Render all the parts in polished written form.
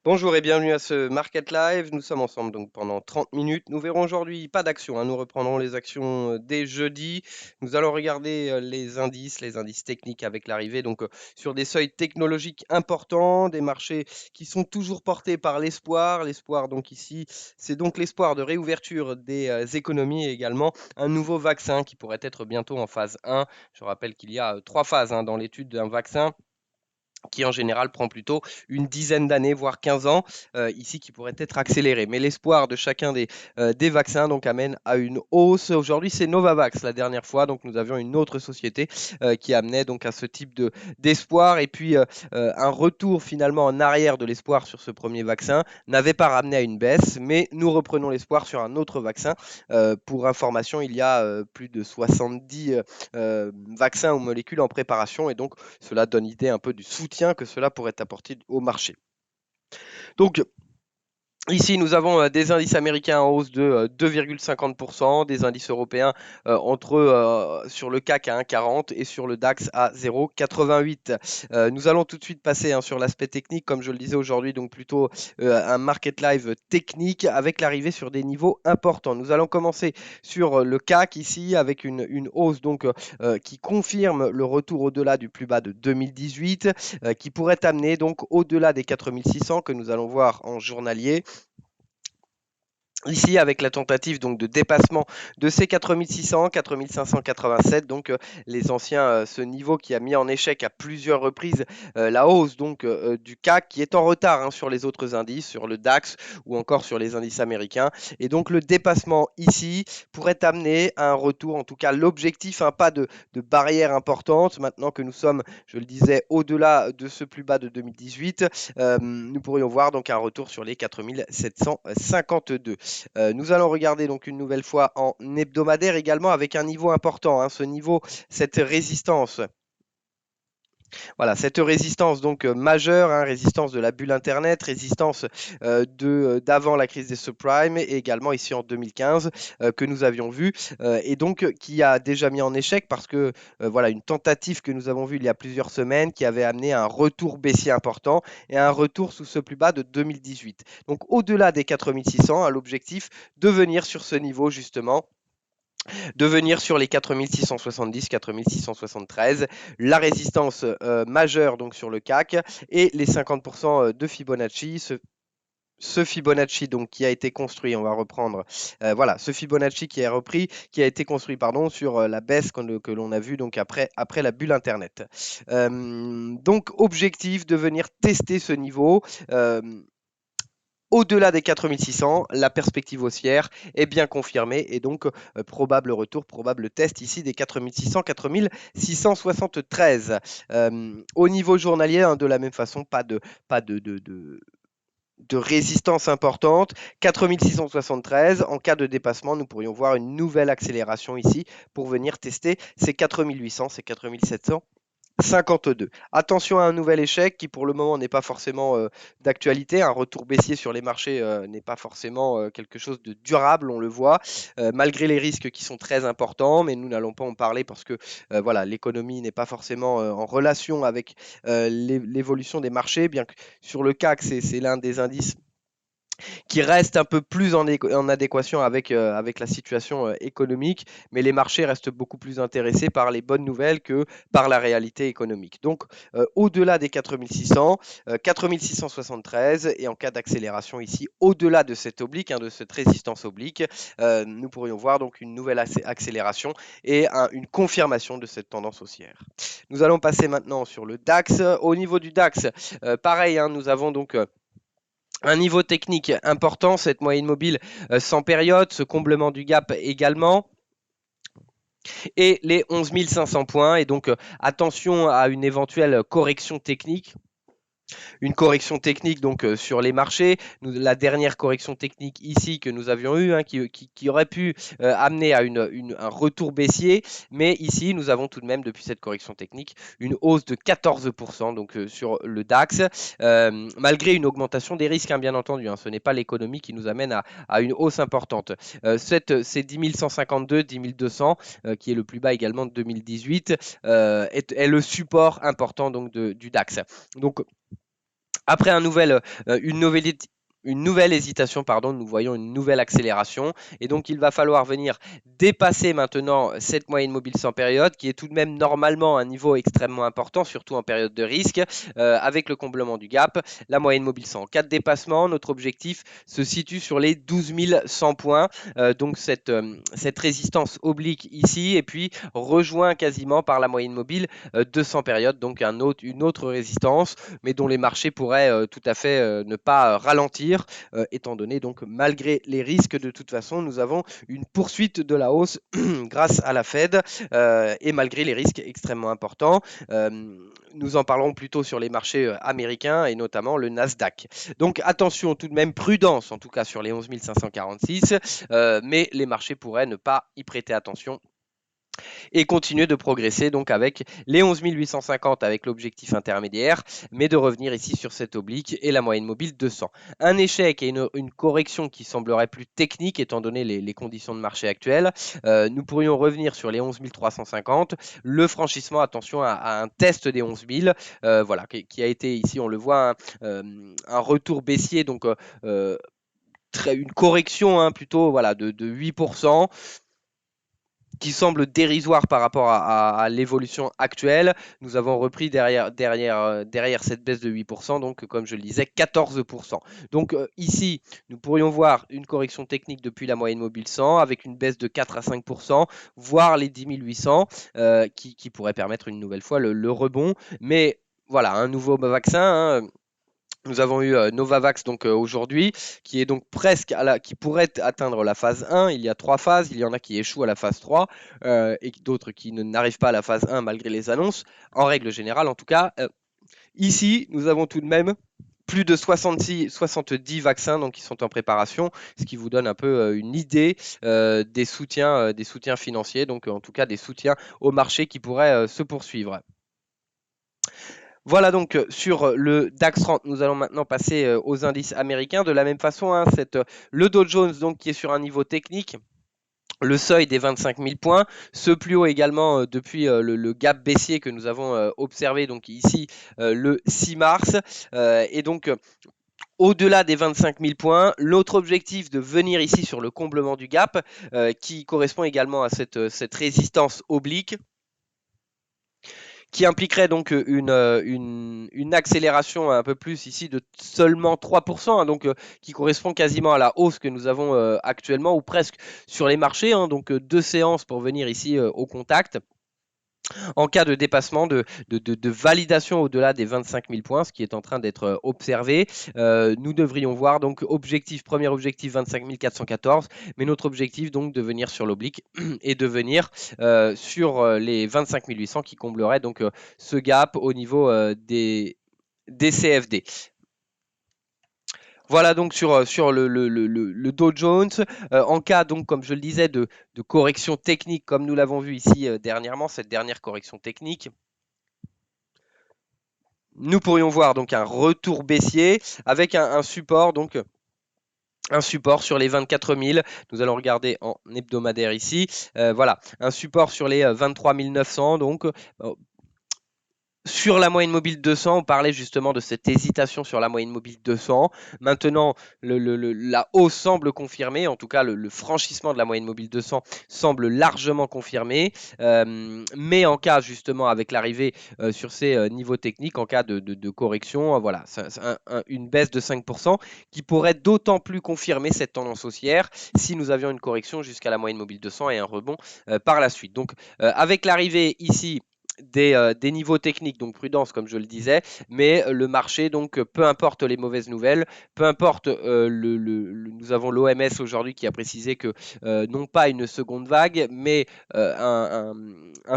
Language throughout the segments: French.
Bonjour et bienvenue à ce Market Live. Nous sommes ensemble donc pendant 30 minutes. Nous verrons aujourd'hui pas d'action, nous reprendrons les actions dès jeudi. Nous allons regarder les indices techniques avec l'arrivée donc sur des seuils technologiques importants, des marchés qui sont toujours portés par l'espoir. L'espoir donc ici, c'est donc l'espoir de réouverture des économies et également un nouveau vaccin qui pourrait être bientôt en phase 1. Je rappelle qu'il y a trois phases dans l'étude d'un vaccin qui en général prend plutôt une dizaine d'années, voire 15 ans, ici qui pourrait être accéléré. Mais l'espoir de chacun des vaccins donc amène à une hausse. Aujourd'hui, c'est Novavax la dernière fois, donc nous avions une autre société qui amenait donc à ce type d'espoir. Et puis un retour finalement en arrière de l'espoir sur ce premier vaccin n'avait pas ramené à une baisse, mais nous reprenons l'espoir sur un autre vaccin. Pour information, il y a plus de 70 vaccins ou molécules en préparation et donc cela donne idée un peu du soutien que cela pourrait apporter au marché. Donc, ici, nous avons des indices américains en hausse de 2,50%, des indices européens sur le CAC à 1,40 et sur le DAX à 0,88. Nous allons tout de suite passer sur l'aspect technique, comme je le disais aujourd'hui, donc plutôt un market live technique avec l'arrivée sur des niveaux importants. Nous allons commencer sur le CAC ici avec une hausse donc qui confirme le retour au-delà du plus bas de 2018, qui pourrait amener donc au-delà des 4600 que nous allons voir en journalier. Ici, avec la tentative donc de dépassement de ces 4600, 4587, donc les anciens, ce niveau qui a mis en échec à plusieurs reprises la hausse donc du CAC qui est en retard sur les autres indices, sur le DAX ou encore sur les indices américains. Et donc le dépassement ici pourrait amener à un retour, en tout cas l'objectif, pas de barrière importante. Maintenant que nous sommes, je le disais, au-delà de ce plus bas de 2018, nous pourrions voir donc un retour sur les 4752. Nous allons regarder donc une nouvelle fois en hebdomadaire également avec un niveau important. Ce niveau, cette résistance. Voilà, cette résistance donc majeure, résistance de la bulle Internet, résistance d'avant la crise des subprimes et également ici en 2015 que nous avions vu et donc qui a déjà mis en échec parce que voilà une tentative que nous avons vue il y a plusieurs semaines qui avait amené à un retour baissier important et à un retour sous ce plus bas de 2018. Donc au-delà des 4600, l'objectif de venir sur ce niveau justement de venir sur les 4670, 4673, la résistance majeure donc sur le CAC et les 50% de Fibonacci, ce Fibonacci donc qui a été construit, on va reprendre, voilà, ce Fibonacci qui a été construit pardon sur la baisse que l'on a vu donc après la bulle Internet. Donc objectif de venir tester ce niveau. Au-delà des 4600, la perspective haussière est bien confirmée et donc probable retour, probable test ici des 4600, 4673. Au niveau journalier, de la même façon, pas de résistance importante. 4673, en cas de dépassement, nous pourrions voir une nouvelle accélération ici pour venir tester ces 4800, ces 4700. 52. Attention à un nouvel échec qui pour le moment n'est pas forcément d'actualité. Un retour baissier sur les marchés n'est pas forcément quelque chose de durable, on le voit, malgré les risques qui sont très importants, mais nous n'allons pas en parler parce que voilà, l'économie n'est pas forcément en relation avec l'évolution des marchés, bien que sur le CAC, c'est l'un des indices qui reste un peu plus en adéquation avec la situation économique, mais les marchés restent beaucoup plus intéressés par les bonnes nouvelles que par la réalité économique. Donc, au-delà des 4600, 4673, et en cas d'accélération ici, au-delà de cette oblique, de cette résistance oblique, nous pourrions voir donc une nouvelle accélération et une confirmation de cette tendance haussière. Nous allons passer maintenant sur le DAX. Au niveau du DAX, pareil, nous avons donc un niveau technique important, cette moyenne mobile sans période, ce comblement du gap également et les 11 500 points. Et donc, attention à une éventuelle correction technique. Une correction technique donc sur les marchés. La dernière correction technique ici que nous avions eue, qui aurait pu amener à un retour baissier. Mais ici, nous avons tout de même, depuis cette correction technique, une hausse de 14% donc, sur le DAX, malgré une augmentation des risques, bien entendu. Ce n'est pas l'économie qui nous amène à une hausse importante. C'est 10 152, 10 200, qui est le plus bas également de 2018, est le support important donc, du DAX. Donc, Après une nouvelle hésitation, pardon, nous voyons une nouvelle accélération. Et donc, il va falloir venir dépasser maintenant cette moyenne mobile sans période, qui est tout de même normalement un niveau extrêmement important, surtout en période de risque, avec le comblement du gap. La moyenne mobile 100. En cas de dépassement, notre objectif se situe sur les 12 100 points. Donc, cette résistance oblique ici, et puis rejoint quasiment par la moyenne mobile 200 périodes, donc une autre résistance, mais dont les marchés pourraient tout à fait ne pas ralentir, étant donné donc malgré les risques, de toute façon, nous avons une poursuite de la hausse grâce à la Fed, et malgré les risques extrêmement importants. Euh, Nous en parlerons plutôt sur les marchés américains et notamment le Nasdaq. Donc attention, tout de même prudence, en tout cas sur les 11 546, mais les marchés pourraient ne pas y prêter attention et continuer de progresser donc avec les 11 850 avec l'objectif intermédiaire, mais de revenir ici sur cette oblique et la moyenne mobile 200. Un échec et une correction qui semblerait plus technique étant donné les conditions de marché actuelles. Nous pourrions revenir sur les 11 350, le franchissement, attention à un test des 11 000, voilà, qui a été ici, on le voit, un retour baissier, donc une correction plutôt voilà, de 8%, qui semble dérisoire par rapport à l'évolution actuelle. Nous avons repris derrière cette baisse de 8%, donc comme je le disais, 14%. Donc ici, nous pourrions voir une correction technique depuis la moyenne mobile 100 avec une baisse de 4 à 5%, voire les 10 800, qui pourrait permettre une nouvelle fois le rebond. Mais voilà, un nouveau vaccin. Nous avons eu Novavax donc aujourd'hui, qui est donc qui pourrait atteindre la phase 1. Il y a 3 phases, il y en a qui échouent à la phase 3, et d'autres qui n'arrivent pas à la phase 1 malgré les annonces. En règle générale, en tout cas, ici, nous avons tout de même plus de 70 vaccins donc, qui sont en préparation, ce qui vous donne un peu une idée des soutiens financiers, donc en tout cas des soutiens au marché qui pourraient se poursuivre. Voilà donc sur le DAX 30, nous allons maintenant passer aux indices américains. De la même façon, le Dow Jones donc, qui est sur un niveau technique, le seuil des 25 000 points, ce plus haut également depuis le gap baissier que nous avons observé donc ici le 6 mars. Et donc au-delà des 25 000 points, l'autre objectif de venir ici sur le comblement du gap, qui correspond également à cette résistance oblique, qui impliquerait donc une accélération un peu plus ici de seulement 3%, donc qui correspond quasiment à la hausse que nous avons actuellement, ou presque sur les marchés, donc 2 séances pour venir ici au contact. En cas de dépassement de validation au-delà des 25 000 points, ce qui est en train d'être observé, nous devrions voir donc premier objectif 25 414, mais notre objectif donc de venir sur l'oblique et de venir sur les 25 800 qui comblerait donc ce gap au niveau des CFD. Voilà donc sur le Dow Jones. En cas, donc, comme je le disais, de correction technique, comme nous l'avons vu ici dernièrement, cette dernière correction technique, nous pourrions voir donc un retour baissier avec un support, donc un support sur les 24 000. Nous allons regarder en hebdomadaire ici. Voilà, un support sur les 23 900. Donc, sur la moyenne mobile 200, on parlait justement de cette hésitation sur la moyenne mobile 200. Maintenant, la hausse semble confirmée, en tout cas le franchissement de la moyenne mobile 200 semble largement confirmé. Mais en cas justement avec l'arrivée sur ces niveaux techniques, en cas de correction, voilà, une baisse de 5% qui pourrait d'autant plus confirmer cette tendance haussière si nous avions une correction jusqu'à la moyenne mobile 200 et un rebond par la suite. Donc avec l'arrivée ici des niveaux techniques, donc prudence comme je le disais, mais le marché, donc peu importe les mauvaises nouvelles, peu importe, nous avons l'OMS aujourd'hui qui a précisé que non pas une seconde vague, mais un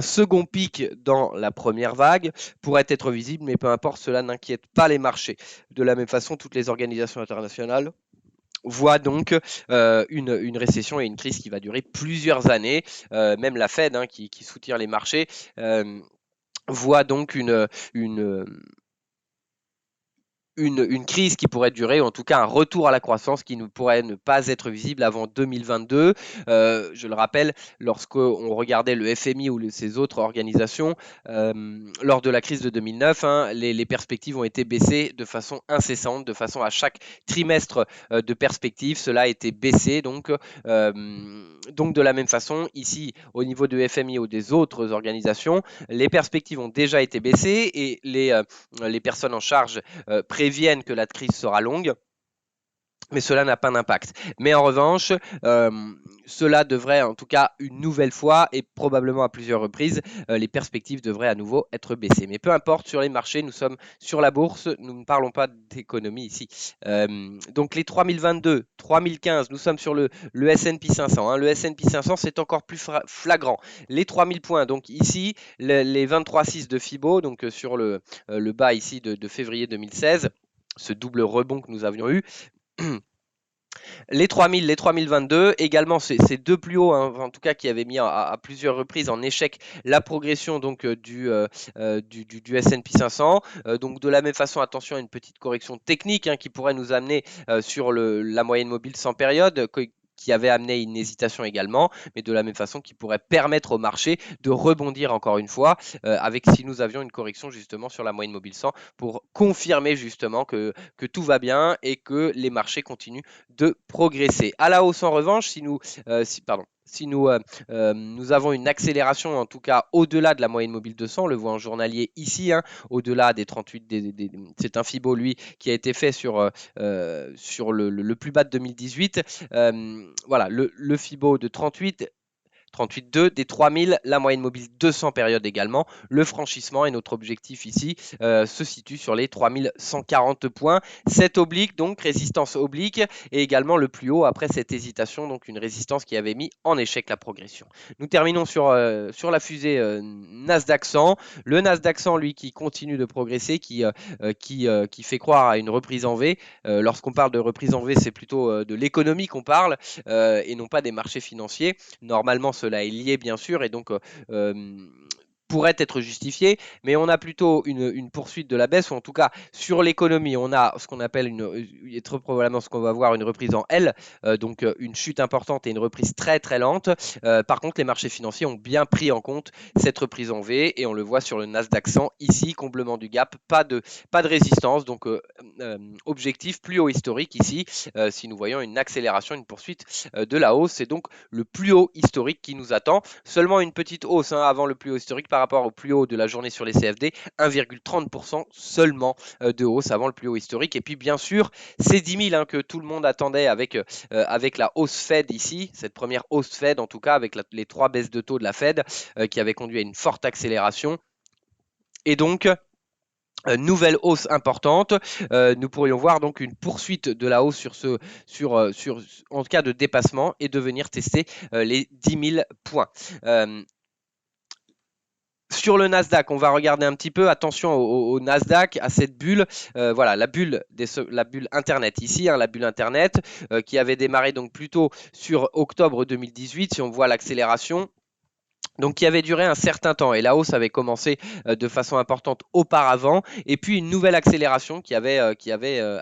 second pic dans la première vague pourrait être visible, mais peu importe, cela n'inquiète pas les marchés. De la même façon, toutes les organisations internationales voit donc une récession et une crise qui va durer plusieurs années. Même la Fed, qui soutient les marchés, voit donc une, une crise qui pourrait durer, ou en tout cas un retour à la croissance qui ne pourrait ne pas être visible avant 2022. Je le rappelle, lorsqu'on regardait le FMI ou ces autres organisations, lors de la crise de 2009, hein, les perspectives ont été baissées de façon incessante, de façon à chaque trimestre de perspective, cela a été baissé. Donc de la même façon, ici, au niveau de FMI ou des autres organisations, les perspectives ont déjà été baissées et les personnes en charge préviennent que la crise sera longue, mais cela n'a pas d'impact. Mais en revanche, cela devrait en tout cas une nouvelle fois et probablement à plusieurs reprises, les perspectives devraient à nouveau être baissées. Mais peu importe, sur les marchés, nous sommes sur la bourse, nous ne parlons pas d'économie ici. Donc les 3022, 3015, nous sommes sur le S&P 500. Hein. Le S&P 500, c'est encore plus flagrant. Les 3000 points, donc ici, les 23,6 de Fibo, donc sur le bas ici de février 2016, ce double rebond que nous avions eu, les 3000, les 3022, également ces deux plus hauts, hein, en tout cas qui avaient mis à plusieurs reprises en échec la progression donc du S&P 500. Donc de la même façon, attention à une petite correction technique hein, qui pourrait nous amener sur la moyenne mobile sans période, qui avait amené une hésitation également, mais de la même façon qui pourrait permettre au marché de rebondir encore une fois, avec si nous avions une correction justement sur la moyenne mobile 100 pour confirmer justement que tout va bien et que les marchés continuent de progresser. À la hausse en revanche, si nous avons une accélération en tout cas au-delà de la moyenne mobile 200, on le voit en journalier ici, hein, au-delà des 38, c'est un Fibo lui qui a été fait sur le plus bas de 2018. Voilà, le Fibo de 38,2 des 3000, la moyenne mobile 200 périodes également. Le franchissement et notre objectif ici se situe sur les 3140 points. Cette oblique, donc résistance oblique, et également le plus haut après cette hésitation, donc une résistance qui avait mis en échec la progression. Nous terminons sur la fusée Nasdaq 100. Le Nasdaq 100, lui, qui continue de progresser, qui fait croire à une reprise en V. Lorsqu'on parle de reprise en V, c'est plutôt de l'économie qu'on parle et non pas des marchés financiers. Normalement, cela est lié, bien sûr, et donc pourrait être justifié, mais on a plutôt une poursuite de la baisse, ou en tout cas sur l'économie, on a ce qu'on appelle très probablement ce qu'on va voir une reprise en L, donc une chute importante et une reprise très très lente. Par contre, les marchés financiers ont bien pris en compte cette reprise en V et on le voit sur le Nasdaq 100 ici, comblement du gap, pas de résistance, donc objectif plus haut historique ici, si nous voyons une accélération, une poursuite de la hausse, c'est donc le plus haut historique qui nous attend. Seulement une petite hausse hein, avant le plus haut historique par rapport au plus haut de la journée sur les CFD, 1,30% seulement de hausse avant le plus haut historique. Et puis bien sûr, ces 10 000 hein, que tout le monde attendait avec la hausse Fed ici, cette première hausse Fed en tout cas, avec les 3 baisses de taux de la Fed qui avait conduit à une forte accélération. Et donc, nouvelle hausse importante, nous pourrions voir donc une poursuite de la hausse en cas de dépassement et de venir tester les 10 000 points. Sur le Nasdaq, on va regarder un petit peu, attention au Nasdaq, à cette bulle, voilà la bulle Internet ici, hein, la bulle Internet qui avait démarré donc plutôt sur octobre 2018, si on voit l'accélération. Donc qui avait duré un certain temps et la hausse avait commencé de façon importante auparavant et puis une nouvelle accélération qui avait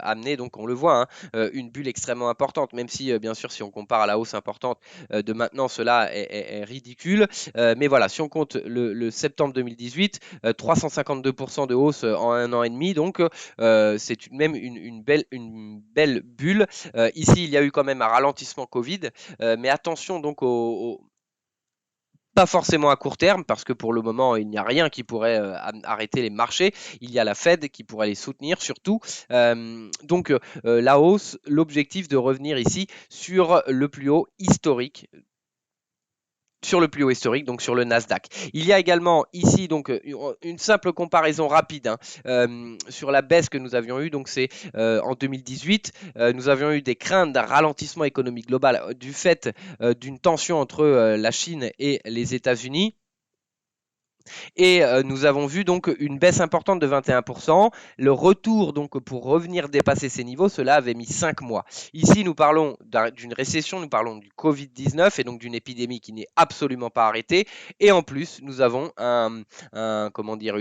amené, donc on le voit, hein, une bulle extrêmement importante, même si bien sûr si on compare à la hausse importante de maintenant cela est ridicule, mais voilà, si on compte le septembre 2018, 352% de hausse en un an et demi, donc c'est même une belle bulle. Ici il y a eu quand même un ralentissement Covid, mais attention donc pas forcément à court terme, parce que pour le moment, il n'y a rien qui pourrait arrêter les marchés. Il y a la Fed qui pourrait les soutenir surtout. Donc la hausse, l'objectif de revenir ici sur le plus haut historique, donc sur le Nasdaq. Il y a également ici donc une simple comparaison rapide hein, sur la baisse que nous avions eue. Donc c'est en 2018, nous avions eu des craintes d'un ralentissement économique global du fait d'une tension entre la Chine et les États-Unis. Et nous avons vu donc une baisse importante de 21%. Le retour donc pour revenir dépasser ces niveaux, cela avait mis 5 mois. Ici, nous parlons d'une récession, nous parlons du Covid-19 et donc d'une épidémie qui n'est absolument pas arrêtée. Et en plus, nous avons comment dire,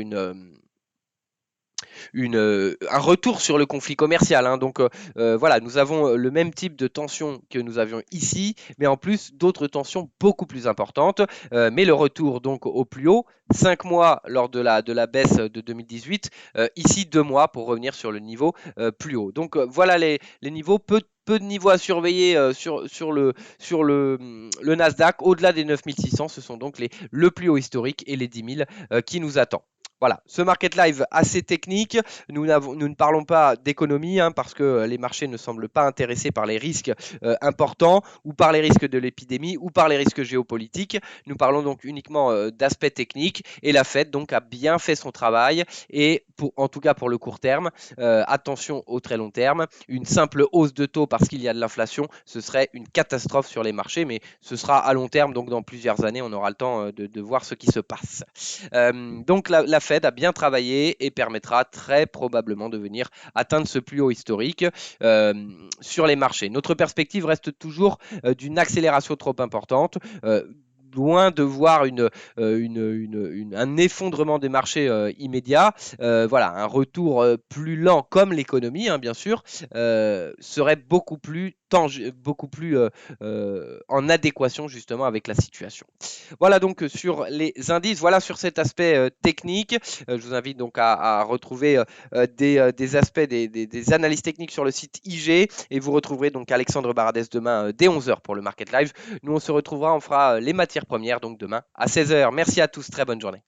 un retour sur le conflit commercial, hein. Donc voilà, nous avons le même type de tension que nous avions ici, mais en plus d'autres tensions beaucoup plus importantes. Mais le retour donc au plus haut, 5 mois lors de la baisse de 2018, ici 2 mois pour revenir sur le niveau plus haut. Donc voilà les niveaux, peu de niveaux à surveiller le Nasdaq. Au-delà des 9600, ce sont donc le plus haut historique et les 10 000 qui nous attend. Voilà, ce market live assez technique. Nous ne parlons pas d'économie, hein, parce que les marchés ne semblent pas intéressés par les risques importants ou par les risques de l'épidémie ou par les risques géopolitiques. Nous parlons donc uniquement d'aspects techniques et la Fed donc a bien fait son travail et en tout cas pour le court terme, attention au très long terme. Une simple hausse de taux parce qu'il y a de l'inflation, ce serait une catastrophe sur les marchés, mais ce sera à long terme, donc dans plusieurs années, on aura le temps de voir ce qui se passe. Donc la Fed a bien travaillé et permettra très probablement de venir atteindre ce plus haut historique sur les marchés. Notre perspective reste toujours d'une accélération trop importante. Loin de voir un effondrement des marchés immédiat, voilà, un retour plus lent comme l'économie, hein, bien sûr, serait beaucoup plus en adéquation justement avec la situation. Voilà donc sur les indices, voilà sur cet aspect technique. Je vous invite donc à retrouver des aspects, des analyses techniques sur le site IG et vous retrouverez donc Alexandre Baradès demain dès 11 h pour le Market Live. Nous on se retrouvera, on fera les matières premières donc demain à 16 h. Merci à tous, très bonne journée.